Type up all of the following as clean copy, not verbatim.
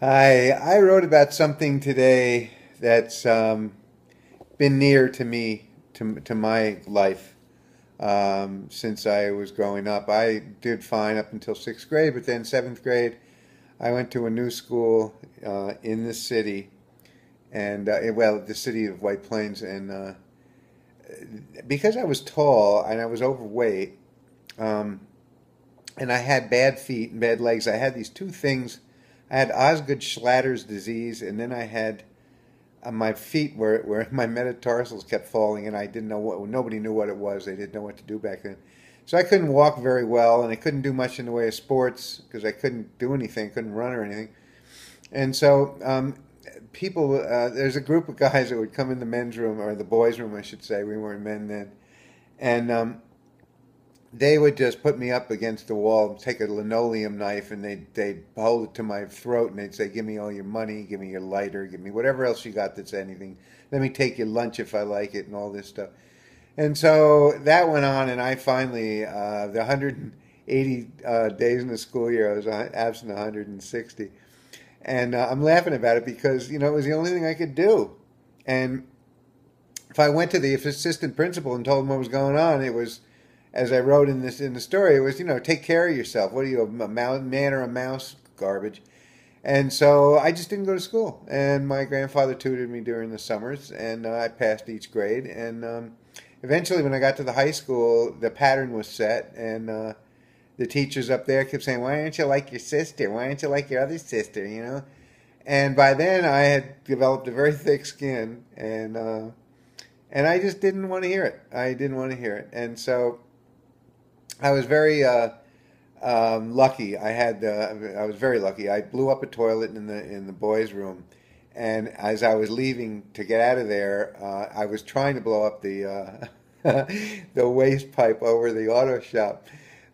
Hi, I wrote about something today that's been near to me, to my life since I was growing up. I did fine up until sixth grade, but then seventh grade, I went to a new school in the city, and well, the city of White Plains, and because I was tall and I was overweight, um, and I had bad feet and bad legs, I had these two things. I had Osgood Schlatter's disease, and then I had my feet where my metatarsals kept falling, and I didn't know what. Nobody knew what it was. They didn't know what to do back then, so I couldn't walk very well, and I couldn't do much in the way of sports because I couldn't do anything, couldn't run or anything. And so people, there's a group of guys that would come in the men's room or the boys' room, I should say. We weren't men then, and they would just put me up against the wall, take a linoleum knife, and they'd hold it to my throat, and they'd say, "Give me all your money, give me your lighter, give me whatever else you got that's anything. Let me take your lunch if I like it," and all this stuff. And so that went on, and I finally, the 180 days in the school year, I was absent 160, and I'm laughing about it because it was the only thing I could do, and if I went to the assistant principal and told him what was going on, it was, as I wrote in the story, it was take care of yourself. What are you, a man or a mouse? Garbage. And so I just didn't go to school. And my grandfather tutored me during the summers, and I passed each grade. And eventually, when I got to the high school, the pattern was set, and the teachers up there kept saying, "Why aren't you like your sister? Why aren't you like your other sister?" And by then, I had developed a very thick skin, and I just didn't want to hear it. I didn't want to hear it, and so I was very lucky. I was very lucky. I blew up a toilet in the boys' room, and as I was leaving to get out of there, I was trying to blow up the the waste pipe over the auto shop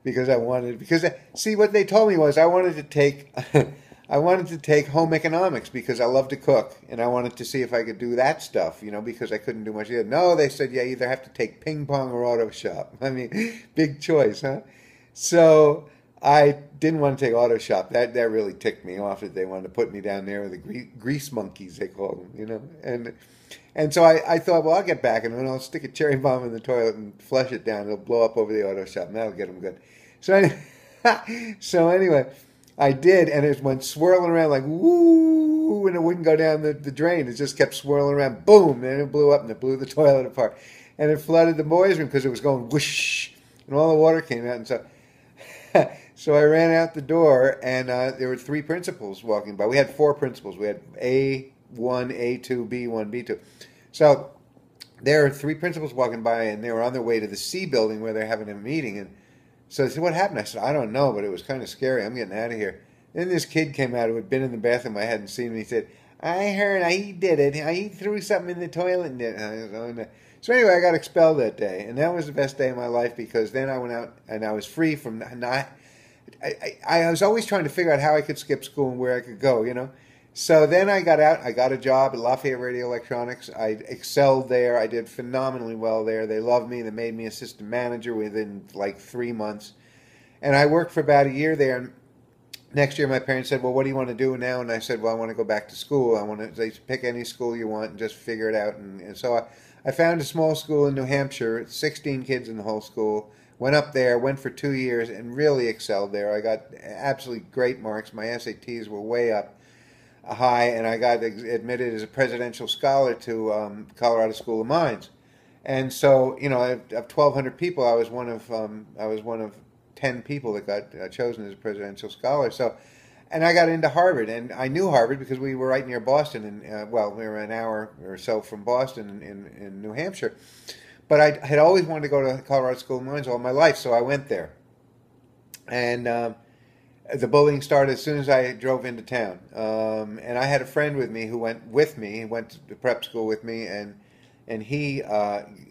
because I wanted. Because see, what they told me was I wanted to take. I wanted to take home economics because I love to cook, and I wanted to see if I could do that stuff, because I couldn't do much either. No, they said, yeah, you either have to take ping pong or auto shop. I mean, big choice, huh? So I didn't want to take auto shop. That really ticked me off that they wanted to put me down there with the grease monkeys, they call them. And so I thought, well, I'll get back and then I'll stick a cherry bomb in the toilet and flush it down. It'll blow up over the auto shop, and that'll get them good. So so anyway, I did, and it went swirling around like woo, and it wouldn't go down the drain. It just kept swirling around, boom, and it blew up, and it blew the toilet apart, and it flooded the boys' room because it was going whoosh, and all the water came out, and so so I ran out the door, and there were three principals walking by. We had four principals. We had A1, A2, B1, B2. So there were three principals walking by, and they were on their way to the C building where they're having a meeting, and so they said, "What happened?" I said, "I don't know, but it was kind of scary. I'm getting out of here." Then this kid came out who had been in the bathroom. I hadn't seen him. He said, "I heard he did it. He threw something in the toilet." So anyway, I got expelled that day, and that was the best day of my life because then I went out and I was free from not. I was always trying to figure out how I could skip school and where I could go. So then I got out. I got a job at Lafayette Radio Electronics. I excelled there. I did phenomenally well there. They loved me. They made me assistant manager within like 3 months. And I worked for about a year there. And next year, my parents said, "Well, what do you want to do now?" And I said, "Well, I want to go back to school. I want to." They said, "Pick any school you want and just figure it out." And so I found a small school in New Hampshire. 16 kids in the whole school. Went up there, went for 2 years, and really excelled there. I got absolutely great marks. My SATs were way up high, and I got admitted as a presidential scholar to Colorado School of Mines. And so, of 1,200 people, I was one of 10 people that got chosen as a presidential scholar. So, and I got into Harvard, and I knew Harvard because we were right near Boston, and well, we were an hour or so from Boston in New Hampshire. But I had always wanted to go to Colorado School of Mines all my life, so I went there. And the bullying started as soon as I drove into town. And I had a friend with me who went with me. He went to prep school with me, and he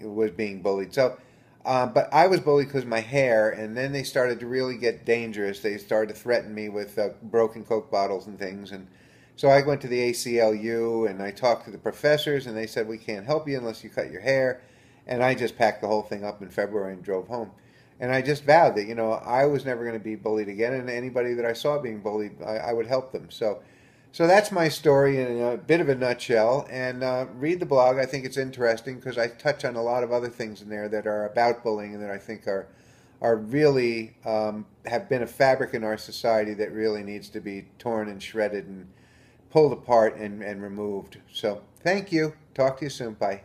was being bullied. So, but I was bullied because of my hair, and then they started to really get dangerous. They started to threaten me with broken Coke bottles and things. And so I went to the ACLU, and I talked to the professors, and they said, "We can't help you unless you cut your hair." And I just packed the whole thing up in February and drove home. And I just vowed that, I was never going to be bullied again. And anybody that I saw being bullied, I would help them. So So that's my story in a bit of a nutshell. And read the blog. I think it's interesting because I touch on a lot of other things in there that are about bullying and that I think are really have been a fabric in our society that really needs to be torn and shredded and pulled apart and removed. So thank you. Talk to you soon. Bye.